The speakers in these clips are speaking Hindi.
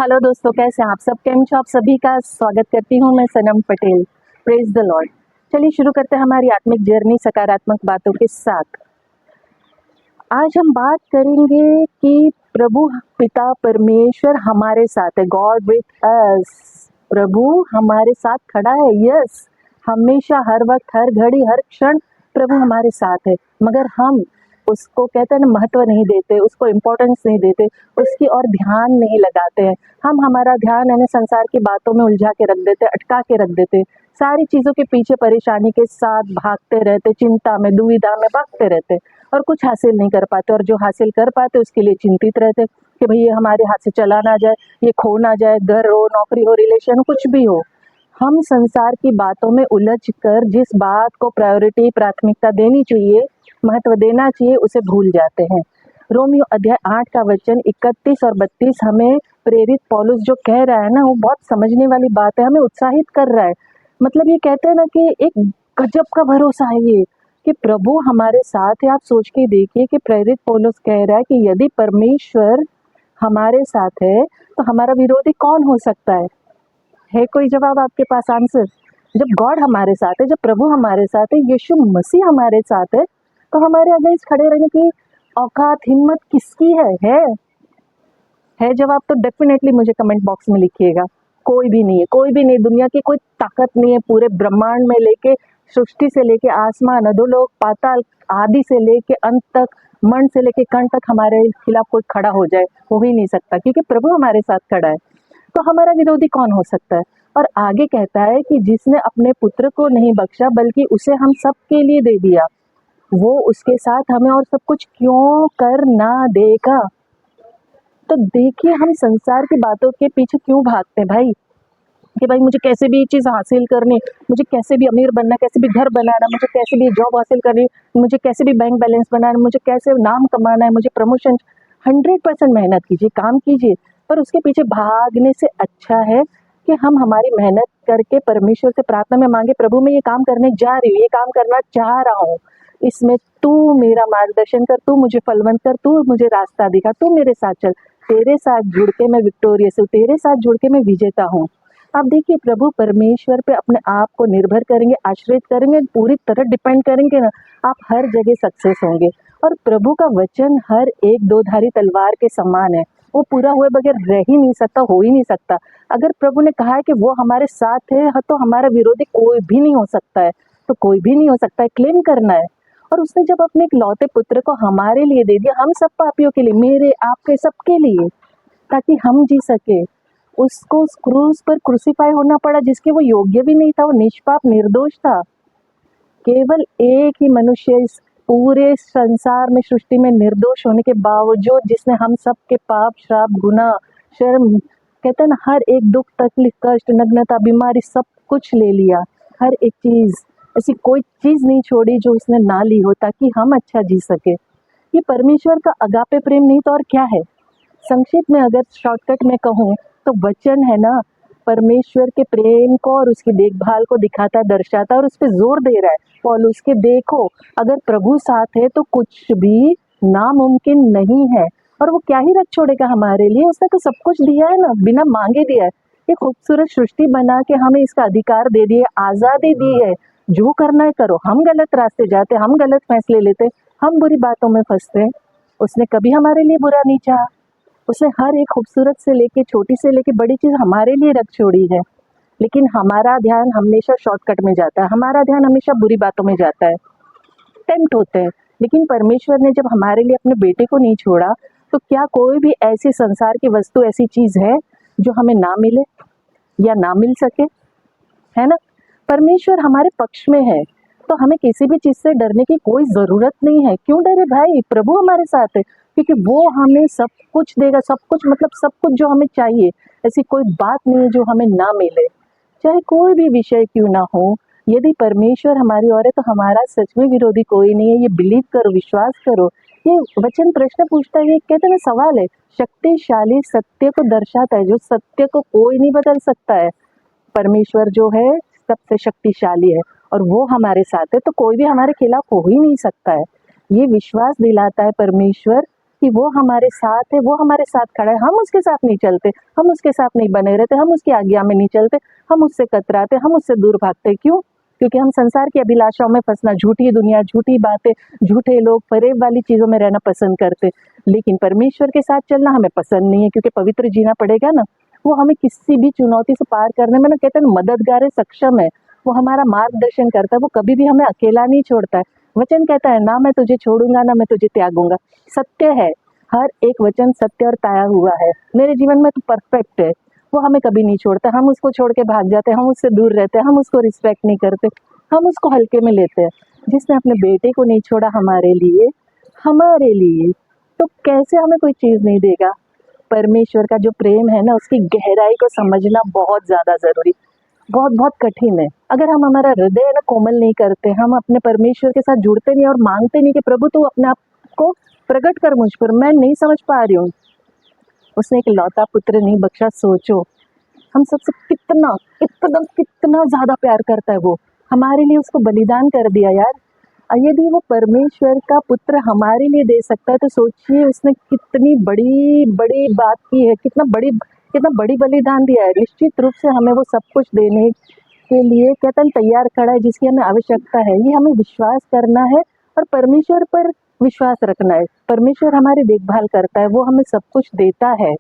हेलो दोस्तों, कैसे हैं आप सब? केम छो आप सभी का स्वागत करती हूँ मैं Sanam Patel. Praise the lord. चलिए शुरू करते हैं हमारी आत्मिक जर्नी सकारात्मक बातों के साथ। आज हम बात करेंगे कि प्रभु पिता परमेश्वर हमारे साथ है। God with us. प्रभु हमारे साथ खड़ा है। यस, हमेशा, हर वक्त, हर घड़ी, हर क्षण प्रभु हमारे साथ है। मगर हम उसको कहते हैं ना, महत्व नहीं देते, उसको इम्पोर्टेंस नहीं देते, उसकी और ध्यान नहीं लगाते हैं। हम हमारा ध्यान है ना संसार की बातों में उलझा के रख देते, अटका के रख देते, सारी चीज़ों के पीछे परेशानी के साथ भागते रहते, चिंता में, दुविधा में भागते रहते और कुछ हासिल नहीं कर पाते। और जो हासिल कर पाते उसके लिए चिंतित रहते कि भाई ये हमारे हाथ से चला ना जाए, ये खो ना जाए, घर हो, नौकरी हो, रिलेशन हो, कुछ भी हो। हम संसार की बातों में उलझ कर जिस बात को प्रायोरिटी, प्राथमिकता देनी चाहिए, महत्व देना चाहिए, उसे भूल जाते हैं। रोमियो अध्याय 8 का वचन 31 और 32 हमें प्रेरित पौलुस जो कह रहा है ना, वो बहुत समझने वाली बात है, हमें उत्साहित कर रहा है। मतलब ये कहते हैं ना कि एक गजब का भरोसा है ये कि प्रभु हमारे साथ है। आप सोच के देखिए कि प्रेरित पौलुस कह रहा है कि यदि परमेश्वर हमारे साथ है तो हमारा विरोधी कौन हो सकता है? है कोई जवाब आपके पास, आंसर? जब गॉड हमारे साथ है, जब प्रभु हमारे साथ है, यीशु मसीह हमारे साथ है, तो हमारे अगेंस्ट खड़े रहने की औकात, हिम्मत किसकी है जवाब तो डेफिनेटली मुझे कमेंट बॉक्स में लिखिएगा। कोई भी नहीं है, कोई भी नहीं। दुनिया की कोई ताकत नहीं है पूरे ब्रह्मांड में, लेके सृष्टि से लेके आसमान, अधोलोक, पाताल, आदि से लेके अंत तक, मन से लेके कण तक हमारे खिलाफ कोई खड़ा हो जाए, हो ही नहीं सकता, क्योंकि प्रभु हमारे साथ खड़ा है। तो हमारा विरोधी कौन हो सकता है? और आगे कहता है कि जिसने अपने पुत्र को नहीं बख्शा बल्कि उसे हम सब के लिए दे दिया, वो उसके साथ हमें और सब कुछ क्यों कर ना देगा? तो देखिए, हम संसार की बातों के पीछे क्यों भागते हैं भाई, कि भाई मुझे कैसे भी ये चीज़ हासिल करनी, मुझे कैसे भी अमीर बनना, कैसे भी घर बनाना, मुझे कैसे भी जॉब हासिल करनी, मुझे कैसे भी बैंक बैलेंस बनाना, मुझे कैसे नाम कमाना है, मुझे प्रमोशन। 100% मेहनत कीजिए, काम कीजिए, पर उसके पीछे भागने से अच्छा है कि हम हमारी मेहनत करके परमेश्वर से प्रार्थना में मांगे, प्रभु मैं ये काम करने जा रही हूँ, ये काम करना चाह रहा हूँ, इसमें तू मेरा मार्गदर्शन कर, तू मुझे फलवंत कर, तू मुझे रास्ता दिखा, तू मेरे साथ चल। तेरे साथ जुड़ के मैं विक्टोरियस हूँ, तेरे साथ जुड़ के मैं विजेता हूँ। आप देखिए, प्रभु परमेश्वर पे अपने आप को निर्भर करेंगे, आश्रित करेंगे, पूरी तरह डिपेंड करेंगे ना, आप हर जगह सक्सेस होंगे। और प्रभु का वचन हर एक दो-धारी तलवार के समान है, वो पूरा हुए बगैर रह ही नहीं सकता, हो ही नहीं सकता। अगर प्रभु ने कहा है कि वो हमारे साथ है, तो हमारा विरोधी कोई भी नहीं हो सकता है, तो कोई भी नहीं हो सकता है, क्लेम करना है। और उसने जब अपने इकलौते पुत्र को हमारे लिए दे दिया, हम सब पापियों के लिए, मेरे, आपके, सबके लिए, ताकि हम जी सके, उसको उस क्रूस पर क्रूसीफाई होना पड़ा, जिसके वो योग्य भी नहीं था, वो निष्पाप निर्दोष था। केवल एक ही मनुष्य इस पूरे संसार में, सृष्टि में निर्दोष होने के बावजूद, जिसने हम सब के पाप, श्राप, गुनाह, शर्म, कहते हैं ना, हर एक दुख, तकलीफ, कष्ट, नग्नता, बीमारी, सब कुछ ले लिया। हर एक चीज, ऐसी कोई चीज नहीं छोड़ी जो उसने ना ली हो, ताकि हम अच्छा जी सके। ये परमेश्वर का अगापे प्रेम नहीं तो और क्या है? संक्षिप्त में अगर शॉर्टकट में कहूँ तो वचन है ना, परमेश्वर के प्रेम को और उसकी देखभाल को दिखाता, दर्शाता और उस पर जोर दे रहा है। पौलुस के देखो, अगर प्रभु साथ है तो कुछ भी नामुमकिन नहीं है। और वो क्या ही रख छोड़ेगा हमारे लिए, उसने तो सब कुछ दिया है ना, बिना मांगे दिया है। ये खूबसूरत सृष्टि बना के हमें इसका अधिकार दे दिए, आज़ादी दी है, जो करना है करो। हम गलत रास्ते जाते, हम गलत फैसले लेते, हम बुरी बातों में फंसते, उसने कभी हमारे लिए बुरा नहीं चाहा। उसने हर एक खूबसूरत से लेके, छोटी से लेके बड़ी चीज़ हमारे लिए रख छोड़ी है। लेकिन हमारा ध्यान हमेशा शॉर्टकट में जाता है, हमारा ध्यान हमेशा बुरी बातों में जाता है, टेम्प्ट होते हैं। लेकिन परमेश्वर ने जब हमारे लिए अपने बेटे को नहीं छोड़ा, तो क्या कोई भी ऐसी संसार की वस्तु, ऐसी चीज़ है जो हमें ना मिले या ना मिल सके? है ना? परमेश्वर हमारे पक्ष में है, तो हमें किसी भी चीज़ से डरने की कोई ज़रूरत नहीं है। क्यों डरे भाई? प्रभु हमारे साथ है, क्योंकि वो हमें सब कुछ देगा, सब कुछ मतलब सब कुछ जो हमें चाहिए। ऐसी कोई बात नहीं है जो हमें ना मिले, चाहे कोई भी विषय क्यों ना हो। यदि परमेश्वर हमारी ओर है तो हमारा सच में विरोधी कोई नहीं है। ये बिलीव करो, विश्वास करो। ये वचन प्रश्न पूछता है, ये कहते हैं ना, सवाल है, शक्तिशाली सत्य को दर्शाता है, जो सत्य को कोई नहीं बदल सकता है। परमेश्वर जो है सबसे शक्तिशाली है और वो हमारे साथ है, तो कोई भी हमारे खिलाफ हो ही नहीं सकता है। ये विश्वास दिलाता है परमेश्वर कि वो हमारे साथ है, वो हमारे साथ खड़ा है। हम उसके साथ नहीं चलते, हम उसके साथ नहीं बने रहते, हम उसकी आज्ञा में नहीं चलते, हम उससे कतराते, हम उससे दूर भागते। क्यों? क्योंकि हम संसार की अभिलाषाओं में फंसना, झूठी दुनिया, झूठी बातें, झूठे लोग, फरेब वाली चीज़ों में रहना पसंद करते। लेकिन परमेश्वर के साथ चलना हमें पसंद नहीं है, क्योंकि पवित्र जीना पड़ेगा ना। वो हमें किसी भी चुनौती से पार करने में ना, कहते हैं मददगार है, सक्षम है। वो हमारा मार्गदर्शन करता है, वो कभी भी हमें अकेला नहीं छोड़ता है। वचन कहता है, ना मैं तुझे छोड़ूंगा, ना मैं तुझे त्यागूंगा। सत्य है, हर एक वचन सत्य और ताया हुआ है। मेरे जीवन में तो परफेक्ट है, वो हमें कभी नहीं छोड़ता। हम उसको छोड़ के भाग जाते हैं, हम उससे दूर रहते हैं, हम उसको रिस्पेक्ट नहीं करते, हम उसको हल्के में लेते हैं। जिसने अपने बेटे को नहीं छोड़ा हमारे लिए, तो कैसे हमें कोई चीज़ नहीं देगा। परमेश्वर का जो प्रेम है ना, उसकी गहराई को समझना बहुत ज़्यादा ज़रूरी, बहुत बहुत कठिन है। अगर हम हमारा हृदय है ना कोमल नहीं करते, हम अपने परमेश्वर के साथ जुड़ते नहीं और मांगते नहीं कि प्रभु तू अपने आप को प्रकट कर मुझ पर, मैं नहीं समझ पा रही हूँ। उसने एक लौता पुत्र नहीं बख्शा, सोचो हम सबसे कितना कितना ज़्यादा प्यार करता है। वो हमारे लिए उसको बलिदान कर दिया यार। यदि वो परमेश्वर का पुत्र हमारे लिए दे सकता है, तो सोचिए उसने कितनी बड़ी बड़ी बात की है, कितना बड़ी बलिदान दिया है। निश्चित रूप से हमें वो सब कुछ देने के लिए कहता तैयार खड़ा है, जिसकी हमें आवश्यकता है। ये हमें विश्वास करना है और परमेश्वर पर विश्वास रखना है। परमेश्वर हमारी देखभाल करता है, वो हमें सब कुछ देता है।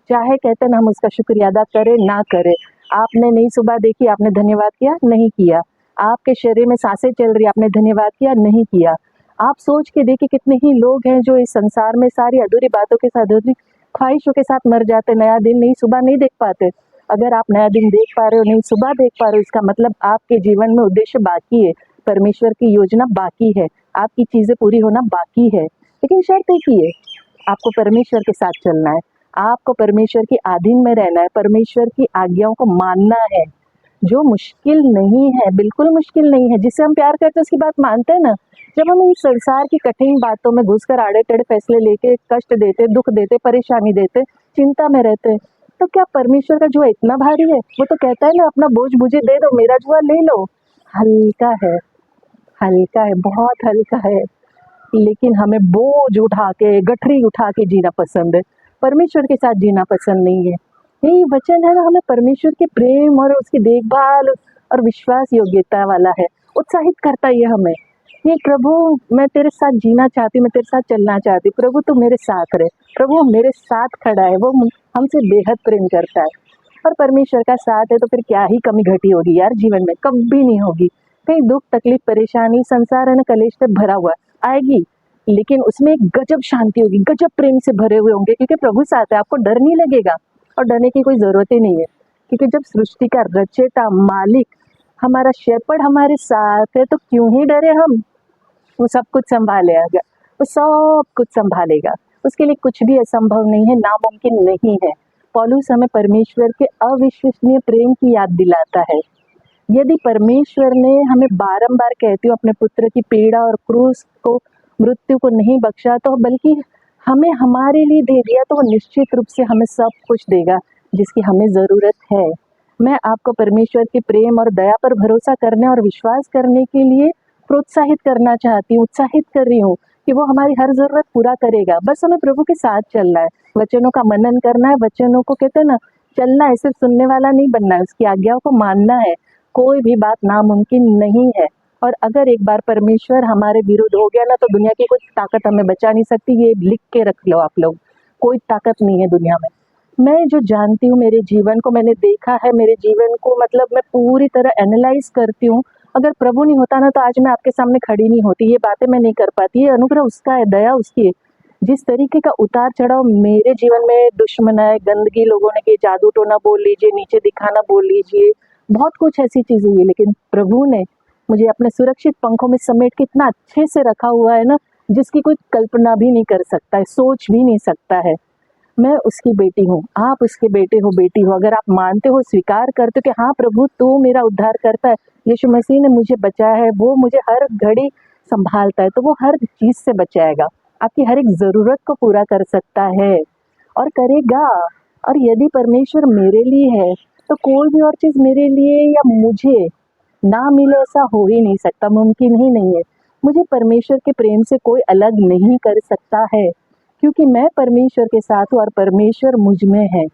चाहे कहते हैं हम उसका शुक्रिया अदा करें ना करें। आपने नई सुबह देखी, आपने धन्यवाद किया नहीं किया। आपके शरीर में सांसें चल रही, आपने धन्यवाद किया नहीं किया। आप सोच के देखिए कितने ही लोग हैं जो इस संसार में सारी अधूरी बातों के साथ, अधूरी ख्वाहिशों के साथ मर जाते, नया दिन नई सुबह नहीं देख पाते। अगर आप नया दिन देख पा रहे हो, नई सुबह देख पा रहे हो, इसका मतलब आपके जीवन में उद्देश्य बाकी है, परमेश्वर की योजना बाकी है, आपकी चीज़ें पूरी होना बाकी है। लेकिन शर्त एक ही है, आपको परमेश्वर के साथ चलना है, आपको परमेश्वर की अधीन में रहना है, परमेश्वर की आज्ञाओं को मानना है। जो मुश्किल नहीं है, बिल्कुल मुश्किल नहीं है। जिससे हम प्यार करते हैं उसकी बात मानते हैं ना। जब हम इन संसार की कठिन बातों में घुसकर आड़े टेढ़े फैसले लेके कष्ट देते, दुख देते, परेशानी देते, चिंता में रहते, तो क्या परमेश्वर का जुआ इतना भारी है? वो तो कहता है ना, अपना बोझ मुझे दे दो, मेरा जुआ ले लो। हल्का है, हल्का है, बहुत हल्का है। लेकिन हमें बोझ उठा के, गठरी उठा के जीना पसंद है, परमेश्वर के साथ जीना पसंद नहीं है। यही वचन है ना, हमें परमेश्वर के प्रेम और उसकी देखभाल और विश्वास योग्यता वाला है, उत्साहित करता है ये हमें। ये प्रभु, मैं तेरे साथ जीना चाहती, मैं तेरे साथ चलना चाहती, प्रभु तू मेरे साथ रहे, प्रभु मेरे साथ खड़ा है। वो हमसे बेहद प्रेम करता है। और परमेश्वर का साथ है तो फिर क्या ही कमी घटी होगी यार जीवन में, कभी नहीं होगी। कहीं दुख तकलीफ परेशानी, संसार है ना कलेश से भरा हुआ आएगी, लेकिन उसमें एक गजब शांति होगी, गजब प्रेम से भरे हुए होंगे, क्योंकि प्रभु साथ है। आपको डर नहीं लगेगा और डरने की कोई ज़रूरत ही नहीं है, क्योंकि जब सृष्टि का रचयिता, मालिक, हमारा शेपर्ड हमारे साथ है, तो क्यों ही डरे हम। वो सब कुछ संभालेगा, वो सब कुछ संभालेगा। उसके लिए कुछ भी असंभव नहीं है, नामुमकिन नहीं है। पौलुस हमें परमेश्वर के अविश्वसनीय प्रेम की याद दिलाता है। यदि परमेश्वर ने हमें बारंबार, कहती हूँ, अपने पुत्र की पीड़ा और क्रूस को, मृत्यु को नहीं बख्शा, तो बल्कि हमें हमारे लिए दे दिया, तो वो निश्चित रूप से हमें सब कुछ देगा जिसकी हमें ज़रूरत है। मैं आपको परमेश्वर के प्रेम और दया पर भरोसा करने और विश्वास करने के लिए प्रोत्साहित करना चाहती हूँ, उत्साहित कर रही हूँ कि वो हमारी हर ज़रूरत पूरा करेगा। बस हमें प्रभु के साथ चलना है, वचनों का मनन करना है, वचनों को कहते हैं ना चलना है, सिर्फ सुनने वाला नहीं बनना है, उसकी आज्ञाओं को मानना है। कोई भी बात नामुमकिन नहीं है। और अगर एक बार परमेश्वर हमारे विरुद्ध हो गया ना, तो दुनिया की कोई ताकत हमें बचा नहीं सकती। ये लिख के रख लो आप लोग, कोई ताकत नहीं है दुनिया में। मैं जो जानती हूँ, मेरे जीवन को मैंने देखा है, मेरे जीवन को मतलब मैं पूरी तरह एनालाइज करती हूँ। अगर प्रभु नहीं होता ना, तो आज मैं आपके सामने खड़ी नहीं होती, ये बातें मैं नहीं कर पाती। ये अनुग्रह उसका है, दया उसकी है। जिस तरीके का उतार चढ़ाव मेरे जीवन में, दुश्मन है, गंदगी लोगों ने की, जादू टोना बोल लीजिए, नीचे दिखाना बोल लीजिए, बहुत कुछ ऐसी चीज़ हुई, लेकिन प्रभु ने मुझे अपने सुरक्षित पंखों में समेट के इतना अच्छे से रखा हुआ है ना, जिसकी कोई कल्पना भी नहीं कर सकता है, सोच भी नहीं सकता है। मैं उसकी बेटी हूँ, आप उसके बेटे हो, बेटी हो। अगर आप मानते हो, स्वीकार करते हो कि हाँ प्रभु तू मेरा उद्धार करता है, यीशु मसीह ने मुझे बचाया है, वो मुझे हर घड़ी संभालता है, तो वो हर चीज़ से बचाएगा, आपकी हर एक ज़रूरत को पूरा कर सकता है और करेगा। और यदि परमेश्वर मेरे लिए है, तो कोई भी और चीज़ मेरे लिए या मुझे ना मिले, ऐसा हो ही नहीं सकता, मुमकिन ही नहीं है। मुझे परमेश्वर के प्रेम से कोई अलग नहीं कर सकता है, क्योंकि मैं परमेश्वर के साथ हूँ और परमेश्वर मुझ में है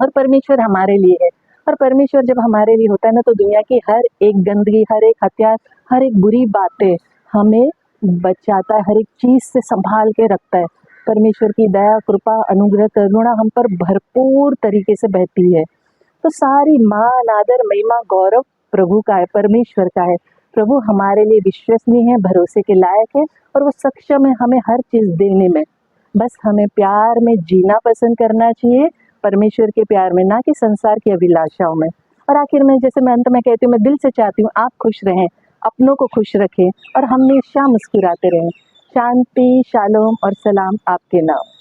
और परमेश्वर हमारे लिए है। और परमेश्वर जब हमारे लिए होता है ना, तो दुनिया की हर एक गंदगी, हर एक हत्या, हर एक बुरी बातें हमें बचाता है, हर एक चीज़ से संभाल के रखता है। परमेश्वर की दया, कृपा, अनुग्रह, करुणा हम पर भरपूर तरीके से बहती है। तो सारी मान, आदर, महिमा, गौरव प्रभु का है, परमेश्वर का है। प्रभु हमारे लिए विश्वसनीय है, भरोसे के लायक है और वो सक्षम है हमें हर चीज़ देने में। बस हमें प्यार में जीना पसंद करना चाहिए, परमेश्वर के प्यार में, ना कि संसार की अभिलाषाओं में। और आखिर में, जैसे मैं अंत में कहती हूँ, मैं दिल से चाहती हूँ आप खुश रहें, अपनों को खुश रखें और हमेशा मुस्कुराते रहें। शांति, शालोम और सलाम आपके नाम।